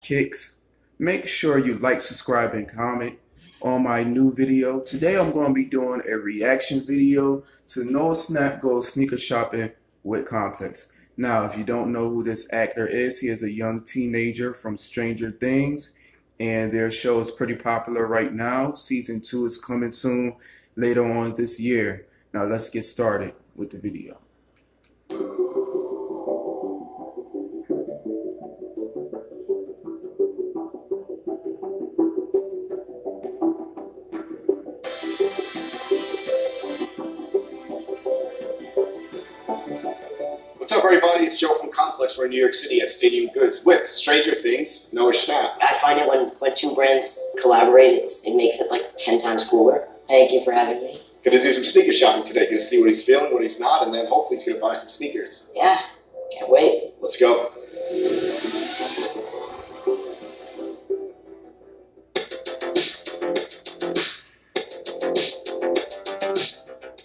kicks. Make sure you like, subscribe, and comment on my new video. Today I'm going to be doing a reaction video to No Schnapp Goes Sneaker Shopping with Complex. Now, if you don't know who this actor is, he is a young teenager from Stranger Things, and their show is pretty popular right now. Season 2 is coming soon, later on this year. Now let's get started with the video. What's up, everybody? It's Joe from Complex. We're in New York City at Stadium Goods with Stranger Things, Noah Schnapp. I find it when two brands collaborate, it makes it like 10 times cooler. Thank you for having me. Gonna do some sneaker shopping today. Gonna see what he's feeling, what he's not, and then hopefully he's gonna buy some sneakers. Yeah, can't wait. Let's go.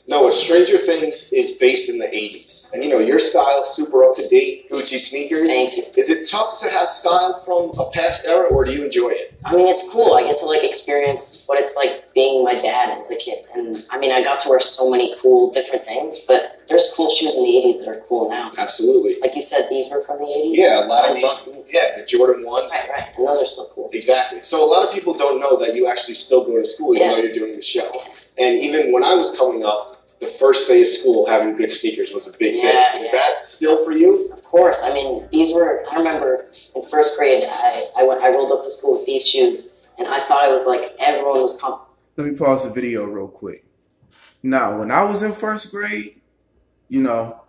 Noah, Stranger Things is based in the 80s. And you know, your style, super up to date, Gucci sneakers. Thank you. Is it tough to have style from a past era, or do you enjoy it? I mean, it's cool. I get to like experience what it's like being my dad as a kid. And I mean, I got to wear so many cool different things, but there's cool shoes in the 80s that are cool now. Absolutely. Like you said, these were from the 80s? Yeah, a lot of I these. love these. Yeah, the Jordan 1s. Right. And those are still cool. Exactly. So a lot of people don't know that you actually still go to school even though you're doing the show. Yeah. And even when I was coming up, the first day of school having good sneakers was a big thing. Is that still for you? Of course. I mean, these were, I remember in first grade, I rolled up to school with these shoes, and I thought I was like, everyone was Let me pause the video real quick. Now, when I was in first grade, you know,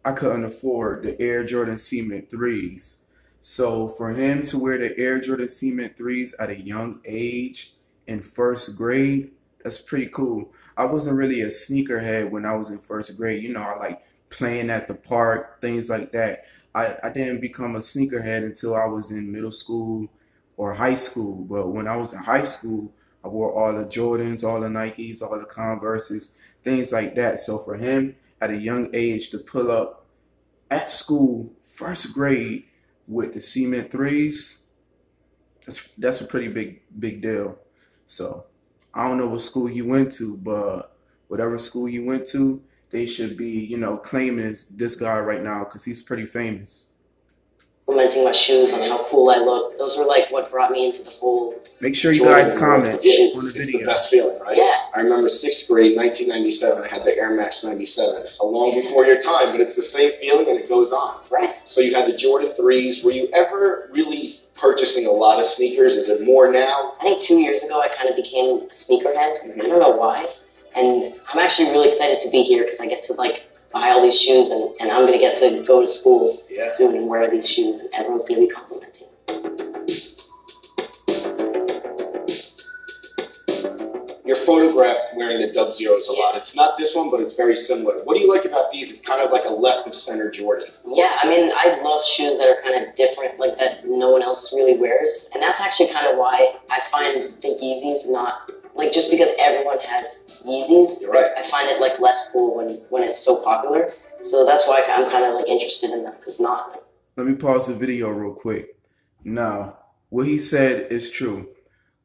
I couldn't afford the Air Jordan Cement 3s. So for him to wear the Air Jordan Cement 3s at a young age in first grade, that's pretty cool. I wasn't really a sneakerhead when I was in first grade. You know, I like playing at the park, things like that. I didn't become a sneakerhead until I was in middle school or high school. But when I was in high school, I wore all the Jordans, all the Nikes, all the Converses, things like that. So for him at a young age to pull up at school, first grade, with the Cement 3s, that's a pretty big deal. So I don't know what school he went to, but whatever school he went to, they should be, you know, claiming this guy right now because he's pretty famous. Complimenting my shoes on how cool I look. Those were like what brought me into the whole. Make sure you guys comment on the It's video. the best feeling, right? Yeah. I remember 6th grade, 1997, I had the Air Max 97s. A long before your time, but it's the same feeling and it goes on. Right. So you had the Jordan 3s. Were you ever really purchasing a lot of sneakers? Is it more now? I think 2 years ago I kind of became a sneakerhead. I don't know why. And I'm actually really excited to be here because I get to like buy all these shoes and I'm going to get to go to school soon and wear these shoes and everyone's going to be complimenting. You're photographed wearing the Dub Zeros a lot. It's not this one, but it's very similar. What do you like about these? It's kind of like a left of center Jordan. Yeah, I mean, I love shoes that are kind of different, like that no one else really wears. And that's actually kind of why I find the Yeezys not, like just because everyone has Yeezys, You're right. I find it like less cool when it's so popular. So that's why I'm kind of like interested in them, because not. Let me pause the video real quick. Now, what he said is true.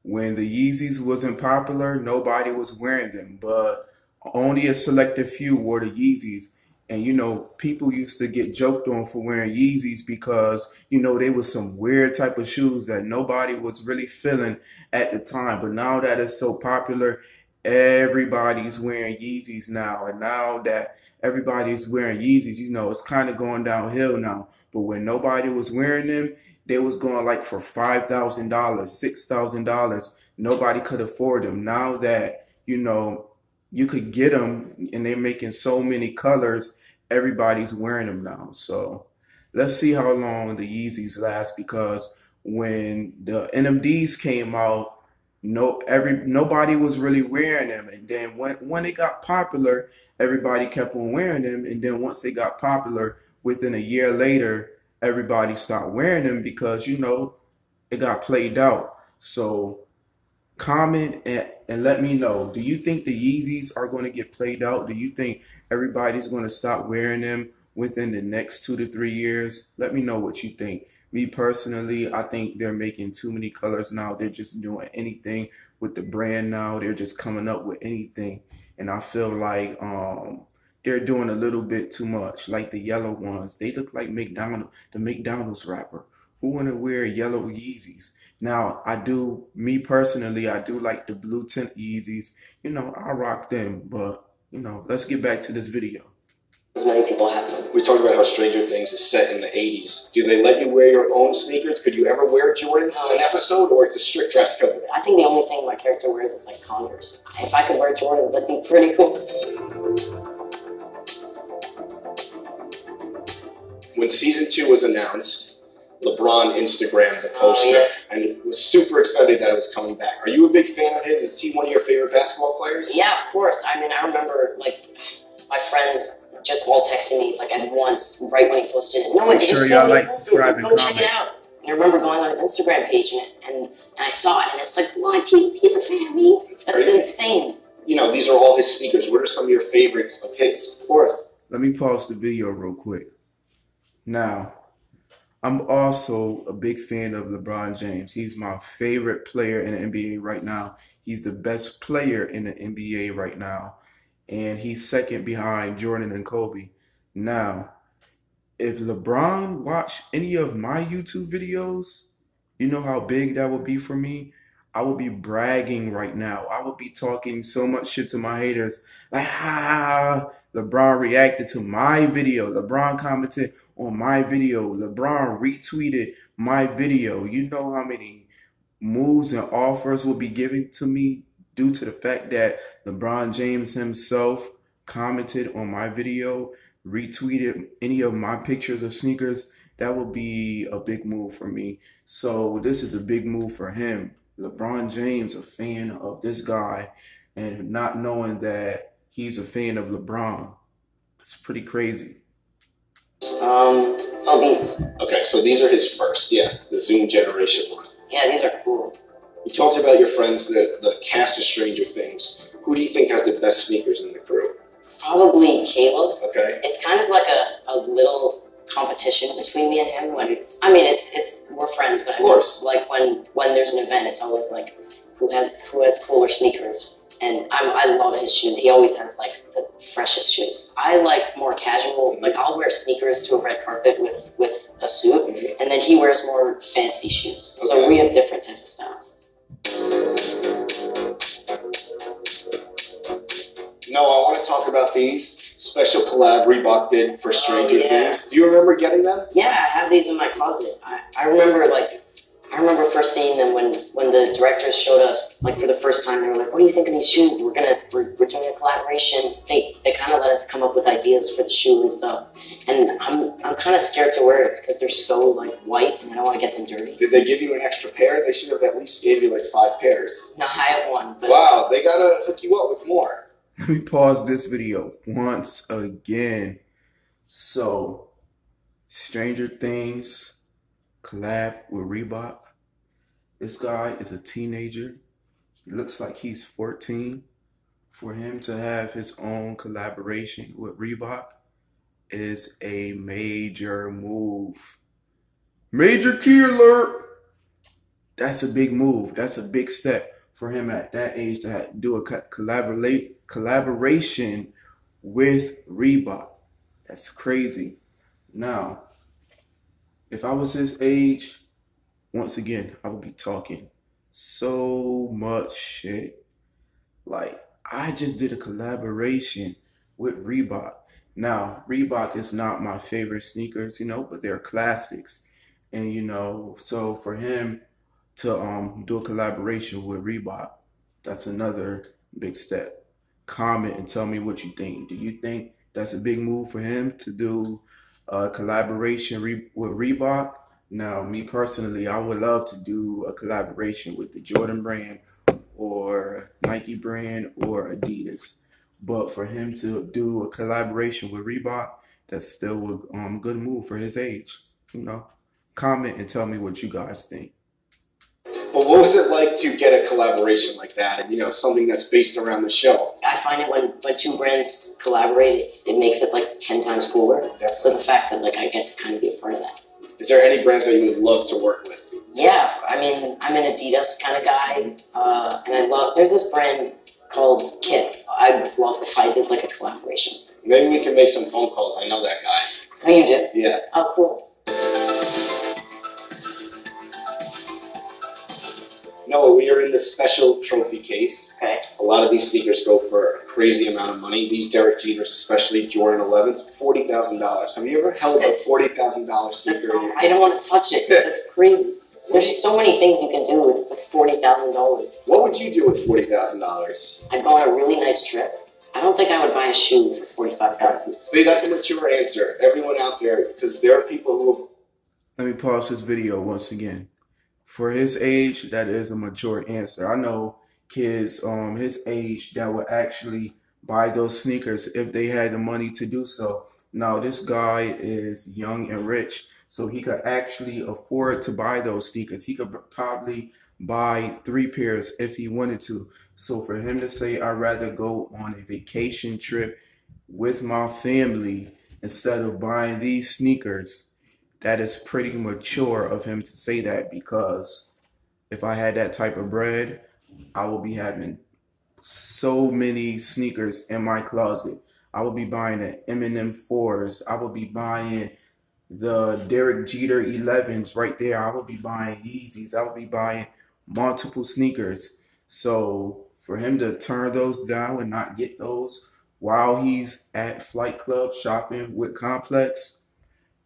When the Yeezys wasn't popular, nobody was wearing them, but only a selected few wore the Yeezys. And, you know, people used to get joked on for wearing Yeezys because, you know, they was some weird type of shoes that nobody was really feeling at the time. But now that it's so popular, everybody's wearing Yeezys now. And now that everybody's wearing Yeezys, you know, it's kind of going downhill now. But when nobody was wearing them, they was going like for $5,000, $6,000. Nobody could afford them. Now that, you know, you could get them and they're making so many colors, everybody's wearing them now. So let's see how long the Yeezys last, because when the NMDs came out, nobody was really wearing them. And then when they got popular, everybody kept on wearing them. And then once they got popular, within a year later, everybody stopped wearing them because, you know, it got played out. So comment and let me know, do you think the Yeezys are going to get played out? Do you think everybody's going to stop wearing them within the next 2 to 3 years? Let me know what you think. Me personally, I think they're making too many colors now. They're just doing anything with the brand now. They're just coming up with anything. And I feel like they're doing a little bit too much. Like the yellow ones. They look like the McDonald's wrapper. Who wanna wear yellow Yeezys? Now, me personally, I do like the blue tint Yeezys. I rock them, but let's get back to this video. As many people have them. We talked about how Stranger Things is set in the 80s. Do they let you wear your own sneakers? Could you ever wear Jordans in an episode, or it's a strict dress code? I think the only thing my character wears is like Converse. If I could wear Jordans, that'd be pretty cool. When season 2 was announced, LeBron Instagrammed the poster and was super excited that it was coming back. Are you a big fan of his? Is he one of your favorite basketball players? Yeah, of course. I mean, I remember like my friends just all texting me like at once right when he posted it. No one did. Make sure y'all like, subscribe, and go comment. check it out. And I remember going on his Instagram page and I saw it and it's like, what? He's a fan of me? That's insane. These are all his sneakers. What are some of your favorites of his? Of course. Let me pause the video real quick. Now, I'm also a big fan of LeBron James. He's my favorite player in the NBA right now. He's the best player in the NBA right now. And he's second behind Jordan and Kobe. Now, if LeBron watched any of my YouTube videos, you know how big that would be for me? I would be bragging right now. I would be talking so much shit to my haters. Like, LeBron reacted to my video. LeBron commented on my video. LeBron retweeted my video. You know how many moves and offers will be given to me due to the fact that LeBron James himself commented on my video, retweeted any of my pictures of sneakers. That would be a big move for me. So this is a big move for him. LeBron James, a fan of this guy, and not knowing that he's a fan of LeBron. It's pretty crazy. These. Okay, so these are his first, the Zoom Generation one. Yeah, these are cool. You talked about your friends, the cast of Stranger Things. Who do you think has the best sneakers in the crew? Probably Caleb. Okay. It's kind of like a little competition between me and him. We're friends, but of course, like when there's an event, it's always like who has cooler sneakers. And I love his shoes. He always has like the freshest shoes. I like more casual. Like I'll wear sneakers to a red carpet with a suit, and then he wears more fancy shoes. Okay. So we have different types of styles. No, I want to talk about these special collab Reebok did for Stranger Things. Do you remember getting them? Yeah, I have these in my closet. I remember first seeing them when the directors showed us like for the first time. They were like, "What do you think of these shoes? We're doing a collaboration." They kind of let us come up with ideas for the shoe and stuff. And I'm kind of scared to wear it because they're so like white and I don't want to get them dirty. Did they give you an extra pair? They should have at least gave you like 5 pairs. No, I have one. But wow, they gotta hook you up with more. Let me pause this video once again. So, Stranger Things collab with Reebok. This guy is a teenager. He looks like he's 14. For him to have his own collaboration with Reebok is a major move. Major key alert! That's a big move. That's a big step for him at that age to do a collaboration with Reebok. That's crazy. Now, if I was his age, once again, I would be talking so much shit. Like, I just did a collaboration with Reebok. Now, Reebok is not my favorite sneakers, but they're classics. And, so for him to do a collaboration with Reebok, that's another big step. Comment and tell me what you think. Do you think that's a big move for him to do a collaboration with Reebok? Now, me personally, I would love to do a collaboration with the Jordan brand or Nike brand or Adidas. But for him to do a collaboration with Reebok, that's still a good move for his age. Comment and tell me what you guys think. But what was it like to get a collaboration like that and, something that's based around the show? I find it when two brands collaborate, it makes it like 10 times cooler. Definitely. So the fact that like I get to kind of be a part of that. Is there any brands that you would love to work with? Yeah, I mean, I'm an Adidas kind of guy, and I love. There's this brand called Kith. I would love if I did like a collaboration. Maybe we can make some phone calls. I know that guy. Oh, you do? Yeah. Oh, cool. Noah, we are in the special trophy case. Okay. A lot of these sneakers go for a crazy amount of money. These Derek Jeters, especially Jordan 11s, $40,000. Have you ever held a $40,000 sneaker? I don't want to touch it. That's crazy. There's so many things you can do with $40,000. What would you do with $40,000? I'd go on a really nice trip. I don't think I would buy a shoe for $45,000. See, that's a mature answer. Everyone out there, because there are people who... Let me pause this video once again. For his age, that is a mature answer. I know kids his age that would actually buy those sneakers if they had the money to do so. Now, this guy is young and rich, so he could actually afford to buy those sneakers. He could probably buy 3 pairs if he wanted to. So for him to say, I'd rather go on a vacation trip with my family instead of buying these sneakers, that is pretty mature of him to say that, because if I had that type of bread, I would be having so many sneakers in my closet. I would be buying the Eminem 4s. I would be buying the Derek Jeter 11s right there. I would be buying Yeezys. I would be buying multiple sneakers. So for him to turn those down and not get those while he's at Flight Club shopping with Complex,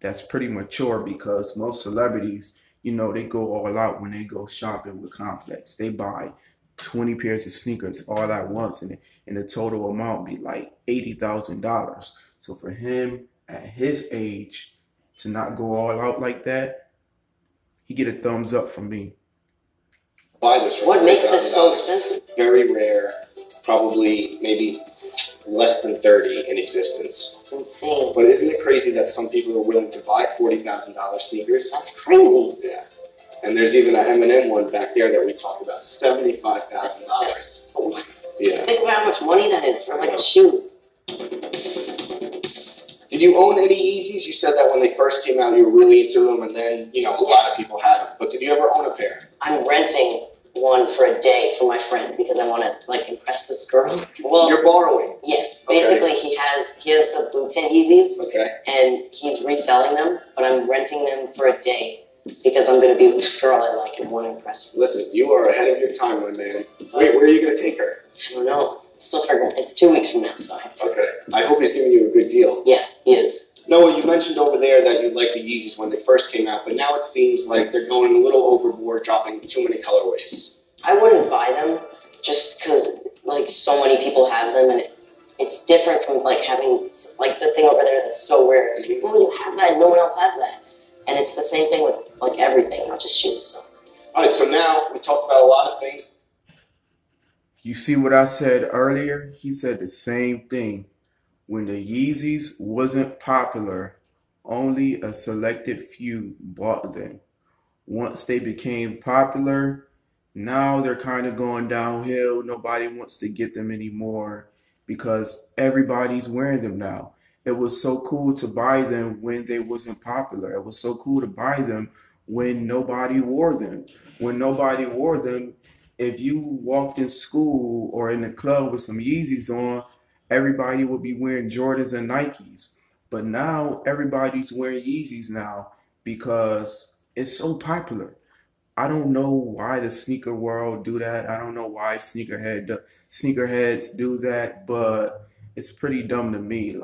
that's pretty mature, because most celebrities, they go all out when they go shopping with Complex. They buy 20 pairs of sneakers all at once, and the total amount be like $80,000. So for him at his age to not go all out like that, he get a thumbs up from me. Buy this. What makes this so expensive? Very rare, probably maybe less than 30 in existence. It's insane. But isn't it crazy that some people are willing to buy $40,000 sneakers? That's crazy. Yeah. And there's even an M&M one back there that we talked about, $75,000. Just think about how much money that is for like a shoe. Did you own any Yeezys? You said that when they first came out, you were really into them, and then, a lot of people had them. But did you ever own a pair? I'm renting one for a day for my friend because I want to impress this girl. Well, you're borrowing. Yeah, basically he has the blue tint Yeezys, okay, and he's reselling them, but I'm renting them for a day because I'm going to be with this girl I like and want to impress her. Listen, you are ahead of your time, my man. Wait, where are you going to take her? I don't know. Still figuring. It's 2 weeks from now, so I have to. Okay. I hope he's giving you a good deal. Yeah, he is. Noah, you mentioned over there that you liked the Yeezys when they first came out, but now it seems like they're going a little overboard, dropping too many colorways. I wouldn't buy them just because so many people have them, and it's different from having the thing over there that's so rare. It's oh, you have that, no one else has that, and it's the same thing with everything, not just shoes. So. All right, so now we talked about a lot of things. You see what I said earlier? He said the same thing. When the Yeezys wasn't popular, only a selected few bought them. Once they became popular, now they're kind of going downhill. Nobody wants to get them anymore because everybody's wearing them now. It was so cool to buy them when they wasn't popular. It was so cool to buy them when nobody wore them. When nobody wore them, if you walked in school or in the club with some Yeezys on, everybody would be wearing Jordans and Nikes. But now everybody's wearing Yeezys now because it's so popular. I don't know why the sneaker world do that. I don't know why sneakerheads do that, but it's pretty dumb to me.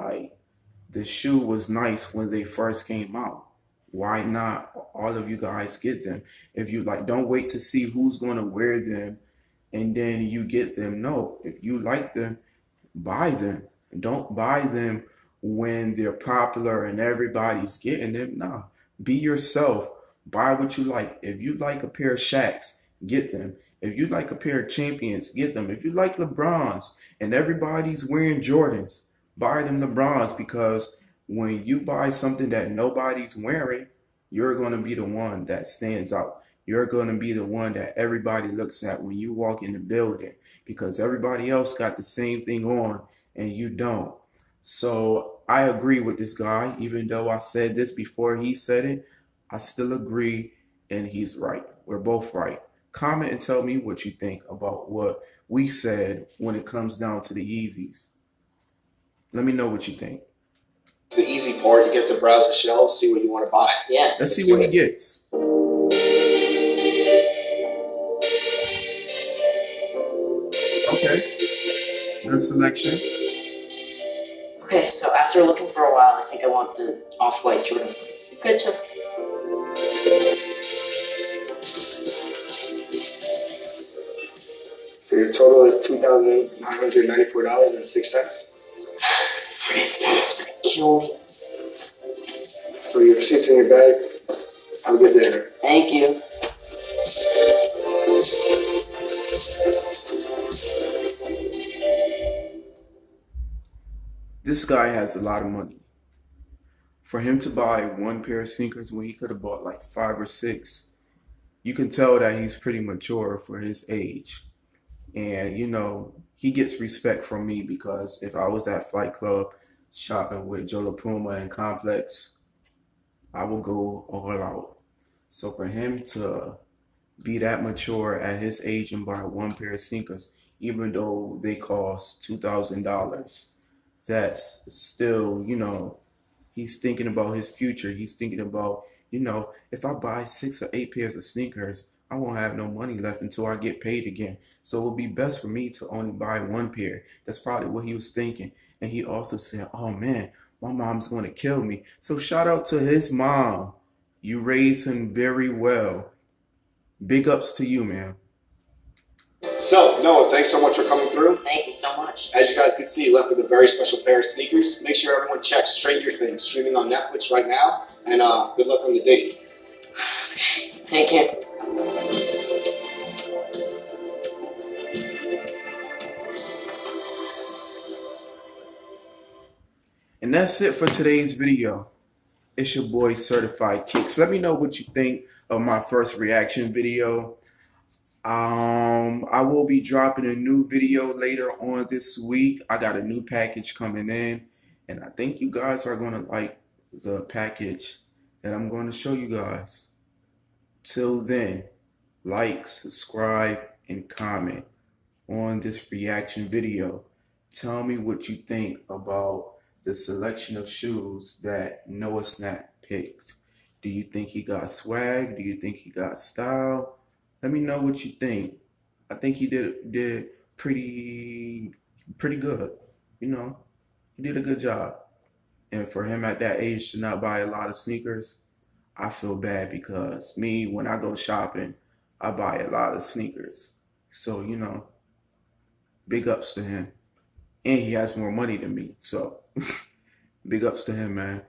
The shoe was nice when they first came out. Why not all of you guys get them? If you don't wait to see who's going to wear them and then you get them. No, if you like them, buy them. Don't buy them when they're popular and everybody's getting them. No, be yourself. Buy what you like. If you like a pair of Shaqs, get them. If you like a pair of Champions, get them. If you like LeBrons and everybody's wearing Jordans, buy them LeBrons, because when you buy something that nobody's wearing, you're going to be the one that stands out. You're going to be the one that everybody looks at when you walk in the building, because everybody else got the same thing on and you don't. So I agree with this guy, even though I said this before he said it. I still agree, and he's right. We're both right. Comment and tell me what you think about what we said when it comes down to the Yeezys. Let me know what you think. It's the easy part. You get to browse the shelves, see what you want to buy. Yeah. Let's see what he gets. Okay, good selection. Okay, so after looking for a while, I think I want the off-white Jordan ones. Good choice. So your total is $2,994.06. It's gonna kill me. So your receipt's in your bag. Have a good dinner. Thank you. This guy has a lot of money. For him to buy one pair of sneakers when he could have bought like 5 or 6, you can tell that he's pretty mature for his age. And he gets respect from me because if I was at Flight Club shopping with Joe La Puma and Complex, I will go all out. So for him to be that mature at his age and buy one pair of sneakers, even though they cost $2,000, that's still, he's thinking about his future. He's thinking about, if I buy 6 or 8 pairs of sneakers, I won't have no money left until I get paid again. So it would be best for me to only buy one pair. That's probably what he was thinking. And he also said, oh man, my mom's going to kill me. So shout out to his mom. You raised him very well. Big ups to you, man. So, Noah, thanks so much for coming through. Thank you so much. As you guys can see, left with a very special pair of sneakers. Make sure everyone checks Stranger Things, streaming on Netflix right now. And good luck on the date. Thank you. And that's it for today's video. It's your boy Certified Kicks. Let me know what you think of my first reaction video. I will be dropping a new video later on this week. I got a new package coming in, and I think you guys are going to like the package that I'm going to show you guys. Till then, like, subscribe, and comment on this reaction video. Tell me what you think about the selection of shoes that Noah Schnapp picked. Do you think he got swag? Do you think he got style? Let me know what you think. I think he did pretty good. He did a good job. And for him at that age to not buy a lot of sneakers, I feel bad because me, when I go shopping, I buy a lot of sneakers. So, big ups to him. And he has more money than me. So, big ups to him, man.